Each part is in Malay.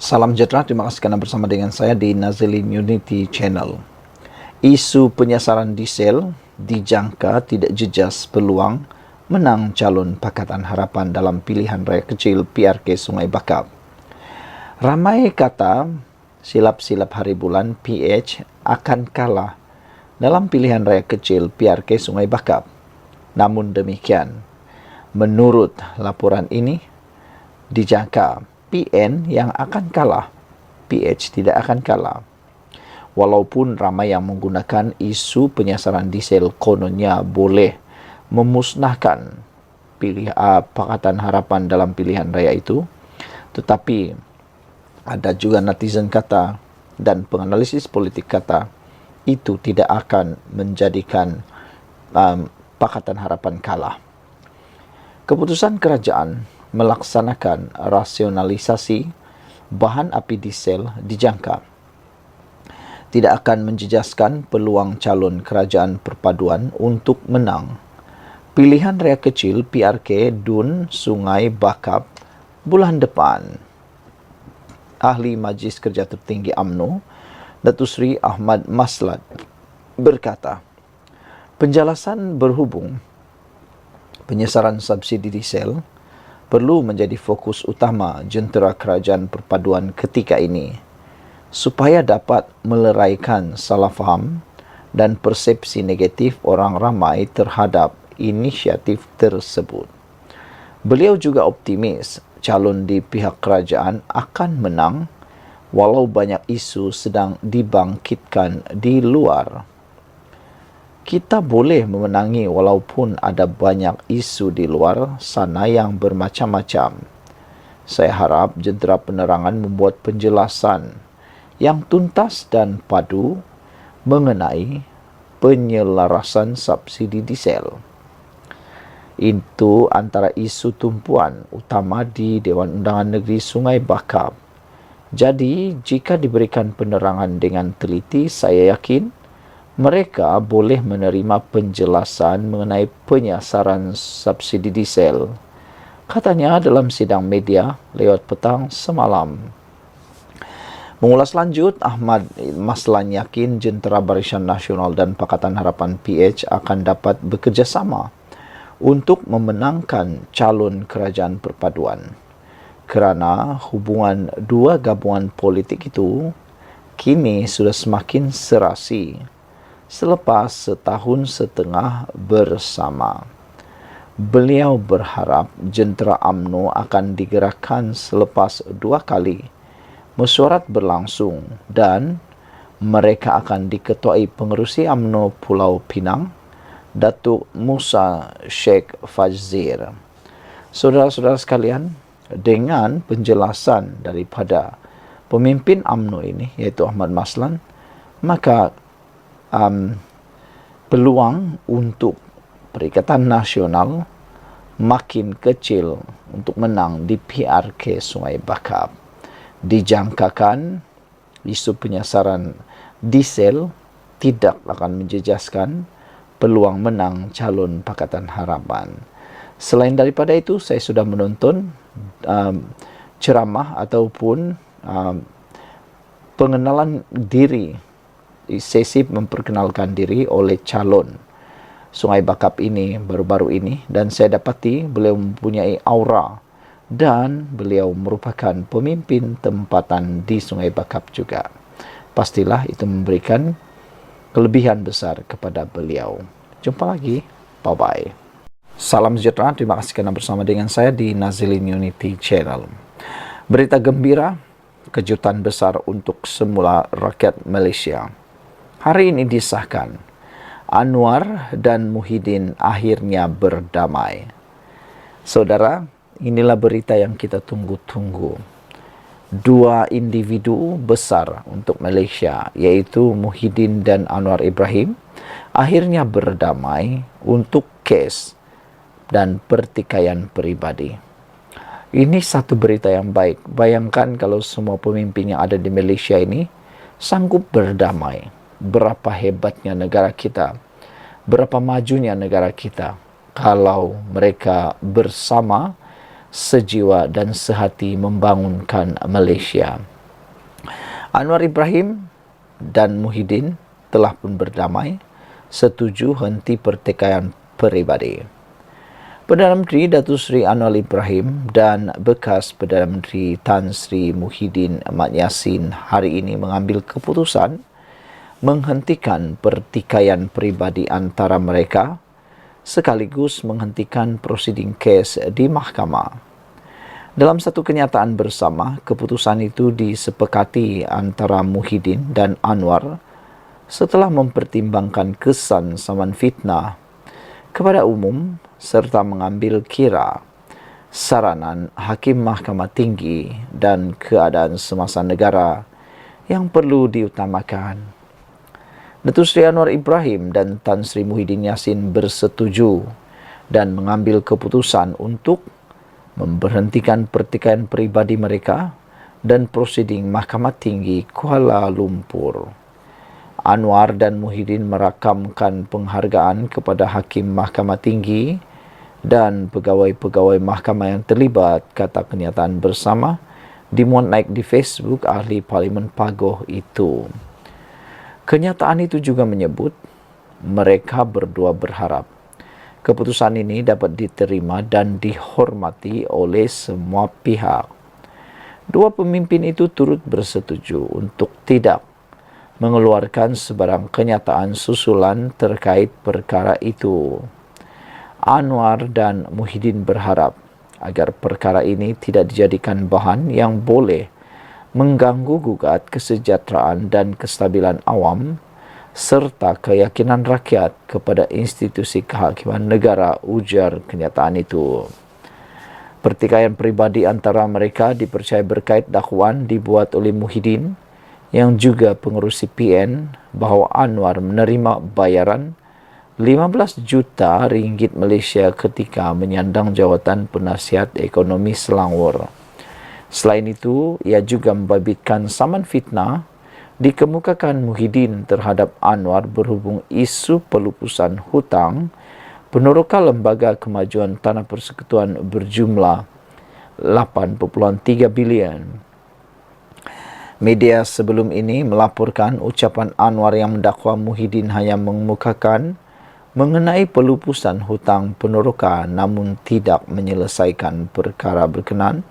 Salam sejahtera, terima kasih kerana bersama dengan saya di Nazilin Unity Channel. Isu penyasaran diesel dijangka tidak jejas peluang menang calon Pakatan Harapan dalam pilihan raya kecil PRK Sungai Bakap. Ramai kata silap-silap hari bulan PH akan kalah dalam pilihan raya kecil PRK Sungai Bakap. Namun demikian, menurut laporan ini, dijangka PN yang akan kalah, PH tidak akan kalah. Walaupun ramai yang menggunakan isu penyasaran diesel kononnya boleh memusnahkan Pakatan Harapan dalam pilihan raya itu, tetapi ada juga netizen kata dan penganalisis politik kata itu tidak akan menjadikan Pakatan Harapan kalah. Keputusan kerajaan melaksanakan rasionalisasi bahan api diesel dijangka tidak akan menjejaskan peluang calon kerajaan perpaduan untuk menang pilihan raya kecil PRK Dun Sungai Bakap bulan depan. Ahli Majlis Kerja Tertinggi UMNO, Datuk Seri Ahmad Maslan berkata, penjelasan berhubung penyasaran subsidi diesel perlu menjadi fokus utama jentera kerajaan perpaduan ketika ini supaya dapat meleraikan salah faham dan persepsi negatif orang ramai terhadap inisiatif tersebut. Beliau juga optimis calon di pihak kerajaan akan menang walau banyak isu sedang dibangkitkan di luar. Kita boleh memenangi walaupun ada banyak isu di luar sana yang bermacam-macam. Saya harap jentera penerangan membuat penjelasan yang tuntas dan padu mengenai penyelarasan subsidi diesel. Itu antara isu tumpuan utama di Dewan Undangan Negeri Sungai Bakap. Jadi, jika diberikan penerangan dengan teliti, saya yakin mereka boleh menerima penjelasan mengenai penyasaran subsidi diesel, katanya dalam sidang media lewat petang semalam. Mengulas lanjut, Ahmad Maslan yakin jentera Barisan Nasional dan Pakatan Harapan PH akan dapat bekerjasama untuk memenangkan calon kerajaan perpaduan kerana hubungan dua gabungan politik itu kini sudah semakin serasi selepas setahun setengah bersama. Beliau berharap jentera UMNO akan digerakkan selepas 2 kali mesyuarat berlangsung dan mereka akan diketuai pengerusi UMNO Pulau Pinang, Datuk Musa Sheikh Fazir. Saudara-saudara sekalian, dengan penjelasan daripada pemimpin UMNO ini, iaitu Ahmad Maslan, maka peluang untuk Perikatan Nasional makin kecil untuk menang di PRK Sungai Bakap. Dijangkakan isu penyasaran diesel tidak akan menjejaskan peluang menang calon Pakatan Harapan. Selain daripada itu, saya sudah menonton ceramah ataupun pengenalan diri, sesi memperkenalkan diri oleh calon Sungai Bakap ini baru-baru ini, dan saya dapati beliau mempunyai aura dan beliau merupakan pemimpin tempatan di Sungai Bakap juga. Pastilah itu memberikan kelebihan besar kepada beliau. Jumpa lagi. Bye-bye. Salam sejahtera, terima kasih kerana bersama dengan saya di Nazilin Unity Channel. Berita gembira, kejutan besar untuk semula rakyat Malaysia. Hari ini disahkan, Anwar dan Muhyiddin akhirnya berdamai. Saudara, inilah berita yang kita tunggu-tunggu. 2 individu besar untuk Malaysia, iaitu Muhyiddin dan Anwar Ibrahim, akhirnya berdamai untuk kes dan pertikaian peribadi. Ini satu berita yang baik. Bayangkan kalau semua pemimpin yang ada di Malaysia ini sanggup berdamai. Berapa hebatnya negara kita, berapa majunya negara kita kalau mereka bersama sejiwa dan sehati membangunkan Malaysia. Anwar Ibrahim dan Muhyiddin telah pun berdamai, setuju henti pertikaian peribadi. Perdana Menteri Datuk Seri Anwar Ibrahim dan bekas Perdana Menteri Tan Sri Muhyiddin Ahmad Yassin hari ini mengambil keputusan menghentikan pertikaian peribadi antara mereka sekaligus menghentikan prosiding kes di mahkamah. Dalam satu kenyataan bersama, keputusan itu disepakati antara Muhyiddin dan Anwar setelah mempertimbangkan kesan saman fitnah kepada umum serta mengambil kira saranan Hakim Mahkamah Tinggi dan keadaan semasa negara yang perlu diutamakan. Datuk Seri Anwar Ibrahim dan Tan Sri Muhyiddin Yassin bersetuju dan mengambil keputusan untuk memberhentikan pertikaian peribadi mereka dan prosiding Mahkamah Tinggi Kuala Lumpur. Anwar dan Muhyiddin merakamkan penghargaan kepada Hakim Mahkamah Tinggi dan pegawai-pegawai mahkamah yang terlibat, kata kenyataan bersama dimuat naik di Facebook ahli Parlimen Pagoh itu. Kenyataan itu juga menyebut mereka berdua berharap keputusan ini dapat diterima dan dihormati oleh semua pihak. Dua pemimpin itu turut bersetuju untuk tidak mengeluarkan sebarang kenyataan susulan terkait perkara itu. Anwar dan Muhyiddin berharap agar perkara ini tidak dijadikan bahan yang boleh mengganggu gugat kesejahteraan dan kestabilan awam serta keyakinan rakyat kepada institusi kehakiman negara, ujar kenyataan itu. Pertikaian peribadi antara mereka dipercaya berkait dakwaan dibuat oleh Muhyiddin yang juga pengerusi PN bahawa Anwar menerima bayaran 15 juta ringgit Malaysia ketika menyandang jawatan penasihat ekonomi Selangor. Selain itu, ia juga membabitkan saman fitnah dikemukakan Muhyiddin terhadap Anwar berhubung isu pelupusan hutang peneroka Lembaga Kemajuan Tanah Persekutuan berjumlah 8.3 bilion. Media sebelum ini melaporkan ucapan Anwar yang mendakwa Muhyiddin hanya mengemukakan mengenai pelupusan hutang peneroka namun tidak menyelesaikan perkara berkenan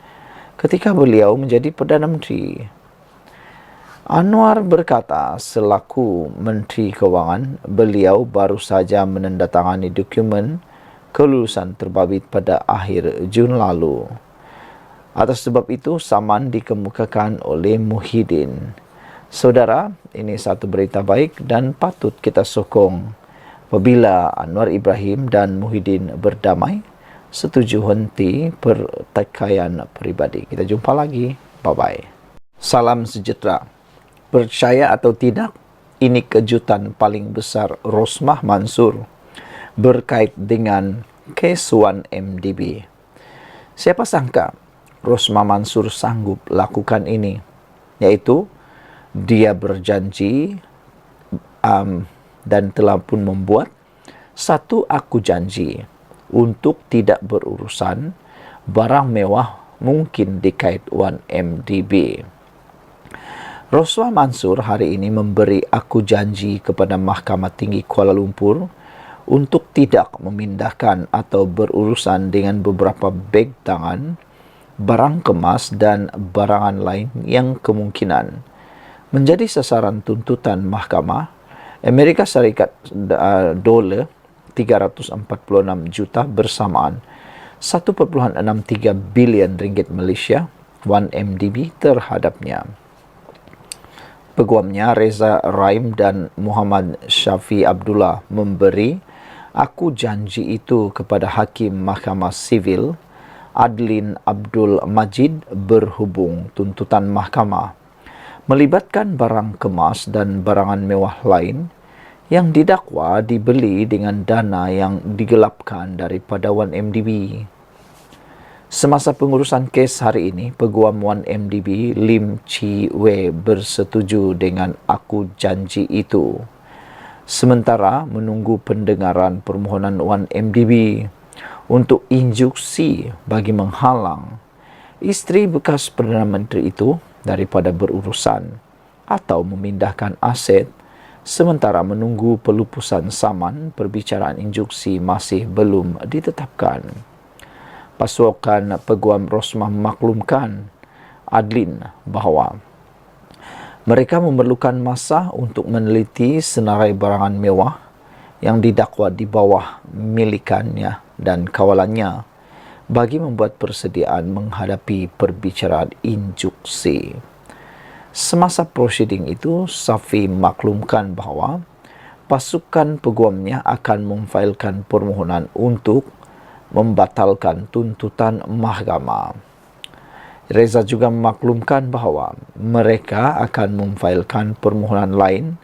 ketika beliau menjadi Perdana Menteri. Anwar berkata selaku Menteri Kewangan, beliau baru saja menandatangani dokumen kelulusan terbabit pada akhir Jun lalu. Atas sebab itu, saman dikemukakan oleh Muhyiddin. Saudara, ini satu berita baik dan patut kita sokong. Apabila Anwar Ibrahim dan Muhyiddin berdamai, setuju henti pertikaian peribadi. Kita jumpa lagi. Bye-bye. Salam sejahtera. Percaya atau tidak, ini kejutan paling besar Rosmah Mansur berkait dengan kes 1MDB. Siapa sangka Rosmah Mansur sanggup lakukan ini, yaitu dia berjanji dan telah pun membuat satu aku janji untuk tidak berurusan barang mewah mungkin dikait 1MDB. Rosmah Mansur hari ini memberi aku janji kepada Mahkamah Tinggi Kuala Lumpur untuk tidak memindahkan atau berurusan dengan beberapa beg tangan, barang kemas dan barangan lain yang kemungkinan menjadi sasaran tuntutan mahkamah Amerika Syarikat dolar 346 juta bersamaan 1.63 bilion ringgit Malaysia 1MDB terhadapnya. Peguamnya Reza Raim dan Muhammad Syafi Abdullah memberi aku janji itu kepada Hakim Mahkamah Sivil Adlin Abdul Majid berhubung tuntutan mahkamah melibatkan barang kemas dan barangan mewah lain yang didakwa dibeli dengan dana yang digelapkan daripada 1MDB. Semasa pengurusan kes hari ini, Peguam 1MDB Lim Chi Wei bersetuju dengan aku janji itu. Sementara menunggu pendengaran permohonan 1MDB untuk instruksi bagi menghalang isteri bekas Perdana Menteri itu daripada berurusan atau memindahkan aset sementara menunggu pelupusan saman. Perbicaraan instruksi masih belum ditetapkan. Pasukan Peguam Rosmah memaklumkan Adlin bahawa mereka memerlukan masa untuk meneliti senarai barangan mewah yang didakwa di bawah milikannya dan kawalannya bagi membuat persediaan menghadapi perbicaraan instruksi. Semasa prosiding itu, Safi maklumkan bahawa pasukan peguamnya akan memfailkan permohonan untuk membatalkan tuntutan mahkamah. Reza juga memaklumkan bahawa mereka akan memfailkan permohonan lain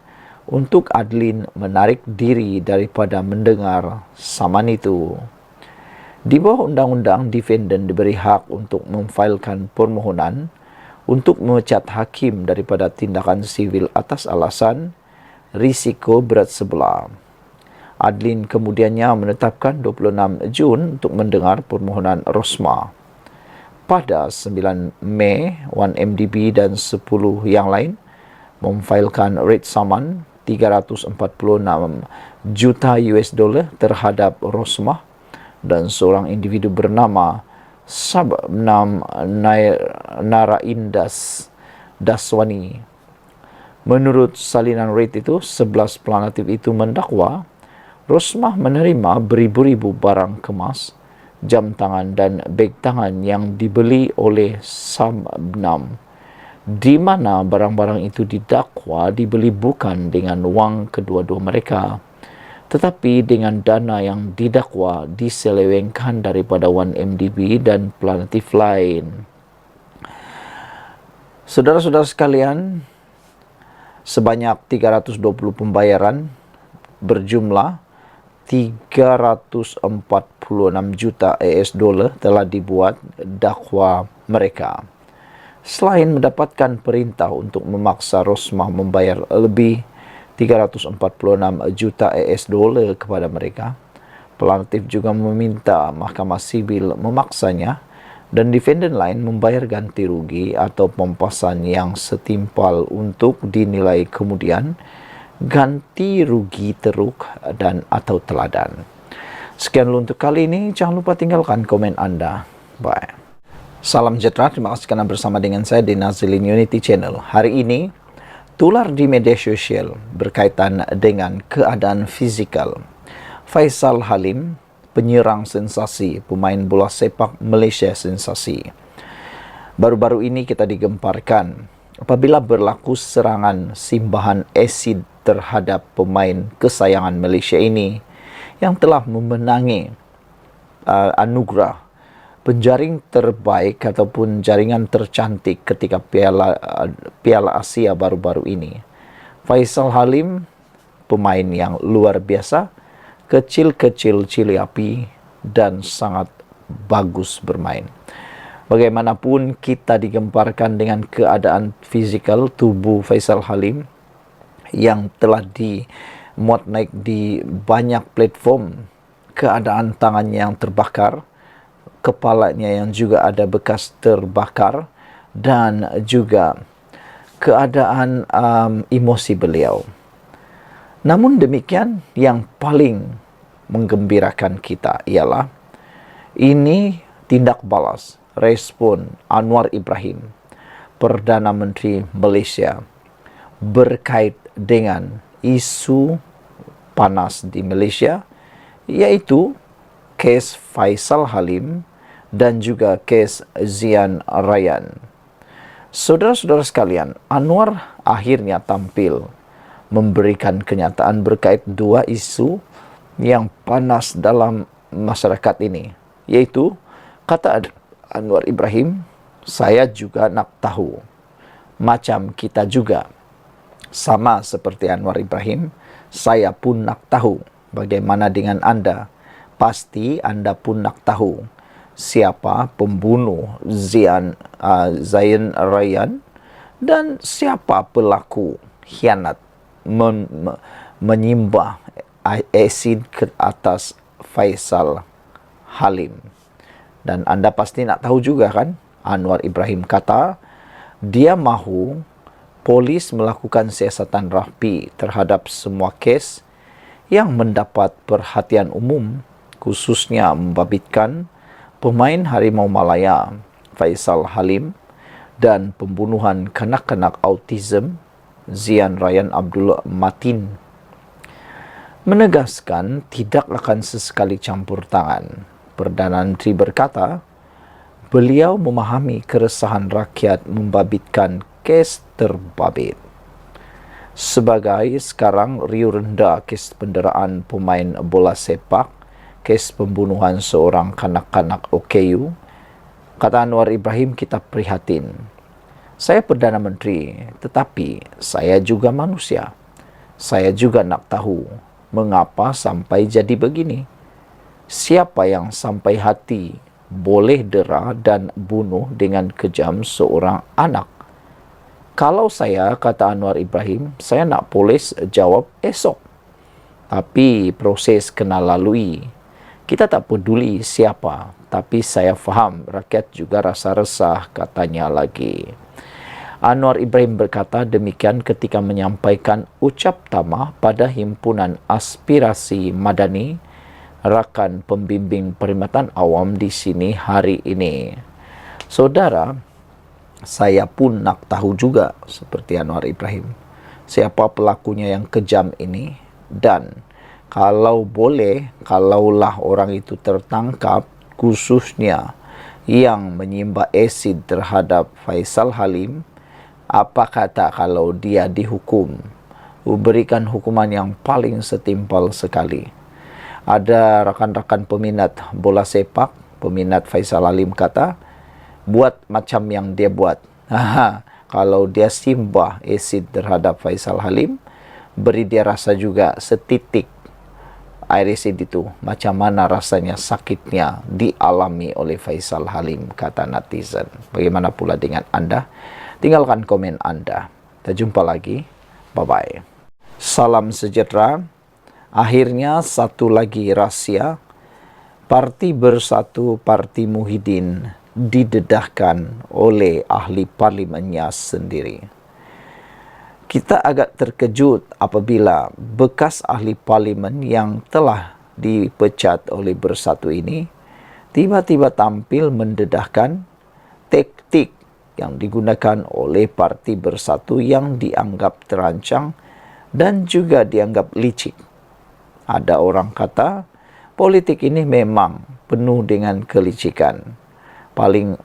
untuk Adlin menarik diri daripada mendengar saman itu. Di bawah undang-undang, defendant diberi hak untuk memfailkan permohonan untuk memecat hakim daripada tindakan sivil atas alasan risiko berat sebelah. Adlin kemudiannya menetapkan 26 Jun untuk mendengar permohonan Rosmah. Pada 9 Mei, 1MDB dan 10 yang lain memfailkan writ saman 346 juta US dollar terhadap Rosmah dan seorang individu bernama Sabnam Naraindas Daswani. Menurut salinan writ itu, 11 pelanatif itu mendakwa Rosmah menerima beribu-ribu barang kemas, jam tangan dan beg tangan yang dibeli oleh Sabnam, di mana barang-barang itu didakwa dibeli bukan dengan wang kedua-dua mereka, tetapi dengan dana yang didakwa diselewengkan daripada 1MDB dan pelanatif lain. Saudara-saudara sekalian, sebanyak 320 pembayaran berjumlah 346 juta US dollar telah dibuat dakwa mereka. Selain mendapatkan perintah untuk memaksa Rosmah membayar lebih 346 juta US dollar kepada mereka, pelanatif juga meminta Mahkamah Sibil memaksanya dan defendant lain membayar ganti rugi atau pempasan yang setimpal untuk dinilai kemudian ganti rugi teruk dan atau teladan. Sekian dulu untuk kali ini. Jangan lupa tinggalkan komen anda. Bye. Salam sejahtera. Terima kasih kerana bersama dengan saya di Nazilin Unity Channel. Hari ini tular di media sosial berkaitan dengan keadaan fizikal Faisal Halim, penyerang sensasi, pemain bola sepak Malaysia sensasi. Baru-baru ini kita digemparkan apabila berlaku serangan simbahan asid terhadap pemain kesayangan Malaysia ini yang telah memenangi anugerah penjaring terbaik ataupun jaringan tercantik ketika Piala Asia baru-baru ini. Faisal Halim, pemain yang luar biasa, kecil-kecil cili api dan sangat bagus bermain. Bagaimanapun kita digemparkan dengan keadaan fizikal tubuh Faisal Halim yang telah dimuat naik di banyak platform, keadaan tangannya yang terbakar, kepalanya yang juga ada bekas terbakar, dan juga keadaan emosi beliau. Namun demikian, yang paling menggembirakan kita ialah ini tindak balas respon Anwar Ibrahim, Perdana Menteri Malaysia, berkait dengan isu panas di Malaysia, iaitu kes Faisal Halim dan juga kes Zian Rayyan. Saudara-saudara sekalian, Anwar akhirnya tampil memberikan kenyataan berkait dua isu yang panas dalam masyarakat ini, yaitu kata Anwar Ibrahim, saya juga nak tahu, macam kita juga. Sama seperti Anwar Ibrahim, saya pun nak tahu. Bagaimana dengan anda? Pasti anda pun nak tahu siapa pembunuh Zian Rayyan dan siapa pelaku khianat menyimbah asid ke atas Faisal Halim. Dan anda pasti nak tahu juga kan, Anwar Ibrahim kata dia mahu Polis melakukan siasatan rapi terhadap semua kes yang mendapat perhatian umum, khususnya membabitkan pemain Harimau Malaya Faisal Halim dan pembunuhan kanak-kanak autism Zian Ryan Abdul Matin. Menegaskan tidak akan sesekali campur tangan, Perdana Menteri berkata, beliau memahami keresahan rakyat membabitkan kes terbabit. Sebagai sekarang riuh rendah kes penderaan pemain bola sepak, kes pembunuhan seorang kanak-kanak OKU, kata Anwar Ibrahim, kita prihatin. Saya Perdana Menteri, tetapi saya juga manusia. Saya juga nak tahu mengapa sampai jadi begini. Siapa yang sampai hati boleh dera dan bunuh dengan kejam seorang anak? Kalau saya, kata Anwar Ibrahim, saya nak polis jawab esok. Tapi proses kena lalui. Kita tak peduli siapa, tapi saya faham rakyat juga rasa resah, katanya lagi. Anwar Ibrahim berkata demikian ketika menyampaikan ucap tamah pada Himpunan Aspirasi Madani, rakan pembimbing perkhidmatan awam di sini hari ini. Saudara, saya pun nak tahu juga seperti Anwar Ibrahim, siapa pelakunya yang kejam ini, dan kalau boleh, kalaulah orang itu tertangkap, khususnya yang menyimba asid terhadap Faisal Halim, apa kata kalau dia dihukum, berikan hukuman yang paling setimpal sekali. Ada rakan-rakan peminat bola sepak, peminat Faisal Halim kata, buat macam yang dia buat. Kalau dia simbah asid terhadap Faisal Halim, beri dia rasa juga setitik air asid itu. Macam mana rasanya sakitnya dialami oleh Faisal Halim, kata netizen. Bagaimana pula dengan Anda? Tinggalkan komen Anda. Kita jumpa lagi. Bye-bye. Salam sejahtera. Akhirnya satu lagi rahsia. Parti Bersatu Parti Muhyiddin didedahkan oleh ahli parlimennya sendiri. Kita agak terkejut apabila bekas ahli parlimen yang telah dipecat oleh Bersatu ini tiba-tiba tampil mendedahkan taktik yang digunakan oleh Parti Bersatu yang dianggap terancang dan juga dianggap licik. Ada orang kata politik ini memang penuh dengan kelicikan. Paling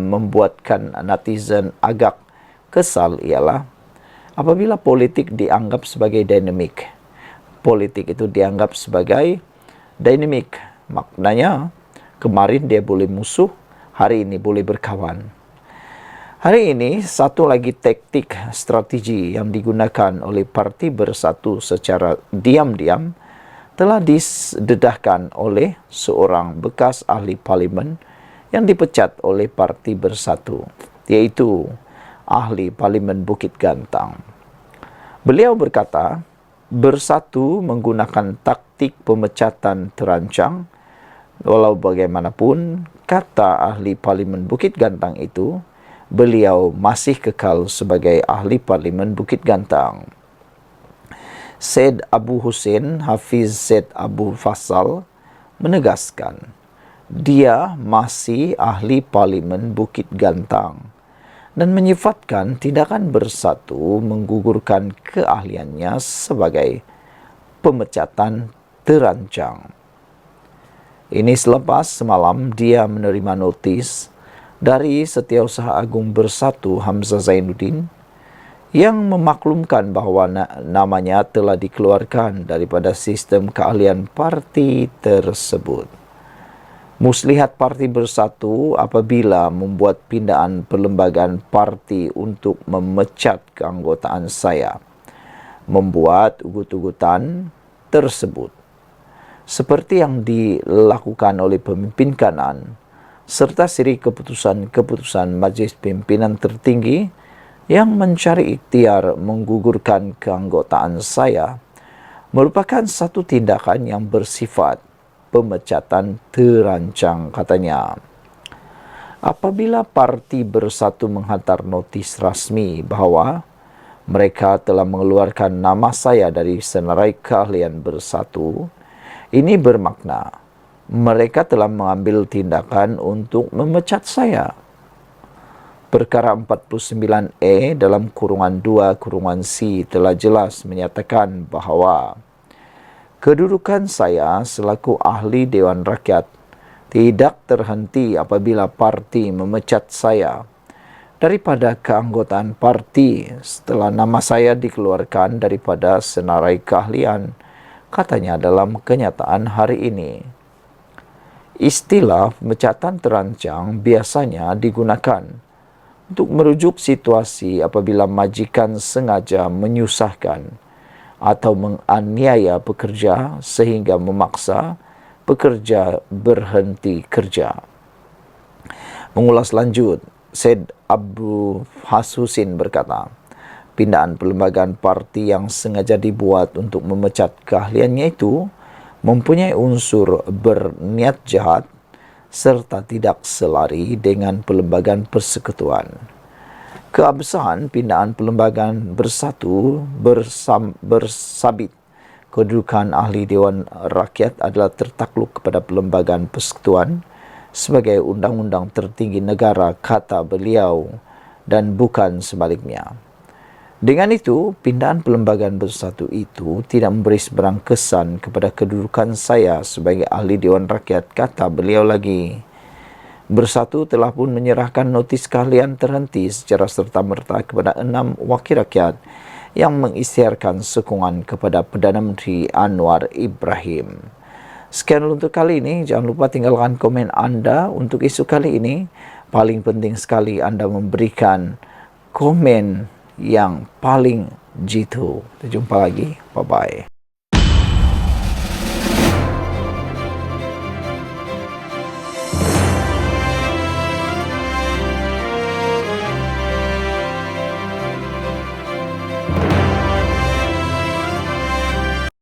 membuatkan netizen agak kesal ialah apabila politik dianggap sebagai dinamik. Politik itu dianggap sebagai dinamik. Maknanya kemarin dia boleh musuh, hari ini boleh berkawan. Hari ini satu lagi taktik strategi yang digunakan oleh Parti Bersatu secara diam-diam telah didedahkan oleh seorang bekas ahli parlimen yang dipecat oleh Parti Bersatu, yaitu ahli parlimen Bukit Gantang. Beliau berkata, Bersatu menggunakan taktik pemecatan terancang. Walau bagaimanapun, kata ahli parlimen Bukit Gantang itu, beliau masih kekal sebagai ahli parlimen Bukit Gantang. Syed Abu Hussein Hafiz Syed Abu Faisal menegaskan dia masih ahli parlimen Bukit Gantang dan menyifatkan tindakan Bersatu menggugurkan keahliannya sebagai pemecatan terancang. Ini selepas semalam dia menerima notis dari Setiausaha Agung Bersatu Hamzah Zainuddin yang memaklumkan bahawa namanya telah dikeluarkan daripada sistem keahlian parti tersebut. Muslihat Parti Bersatu apabila membuat pindaan perlembagaan parti untuk memecat keanggotaan saya, membuat ugut-ugutan tersebut. Seperti yang dilakukan oleh pemimpin kanan, serta siri keputusan-keputusan Majlis Pimpinan Tertinggi yang mencari ikhtiar menggugurkan keanggotaan saya merupakan satu tindakan yang bersifat pemecatan terancang, katanya. Apabila parti Bersatu menghantar notis rasmi bahawa mereka telah mengeluarkan nama saya dari senarai keahlian Bersatu, ini bermakna mereka telah mengambil tindakan untuk memecat saya. Perkara 49E dalam kurungan 2 kurungan C telah jelas menyatakan bahawa kedudukan saya selaku ahli Dewan Rakyat tidak terhenti apabila parti memecat saya daripada keanggotaan parti setelah nama saya dikeluarkan daripada senarai keahlian, katanya dalam kenyataan hari ini. Istilah pemecatan terancang biasanya digunakan untuk merujuk situasi apabila majikan sengaja menyusahkan atau menganiaya pekerja sehingga memaksa pekerja berhenti kerja. Mengulas lanjut, Syed Abu Husin berkata, pindaan perlembagaan parti yang sengaja dibuat untuk memecat keahliannya itu mempunyai unsur berniat jahat serta tidak selari dengan perlembagaan persekutuan. Keabsahan pindaan perlembagaan Bersatu bersabit kedudukan ahli Dewan Rakyat adalah tertakluk kepada perlembagaan persekutuan sebagai undang-undang tertinggi negara, kata beliau, dan bukan sebaliknya. Dengan itu, pindaan perlembagaan Bersatu itu tidak memberi seberang kesan kepada kedudukan saya sebagai ahli Dewan Rakyat, kata beliau lagi. Bersatu telah pun menyerahkan notis keahlian terhenti secara serta-merta kepada 6 wakil rakyat yang mengisytiharkan sokongan kepada Perdana Menteri Anwar Ibrahim. Sekian untuk kali ini. Jangan lupa tinggalkan komen anda untuk isu kali ini. Paling penting sekali anda memberikan komen yang paling jitu. Kita jumpa lagi. Bye-bye.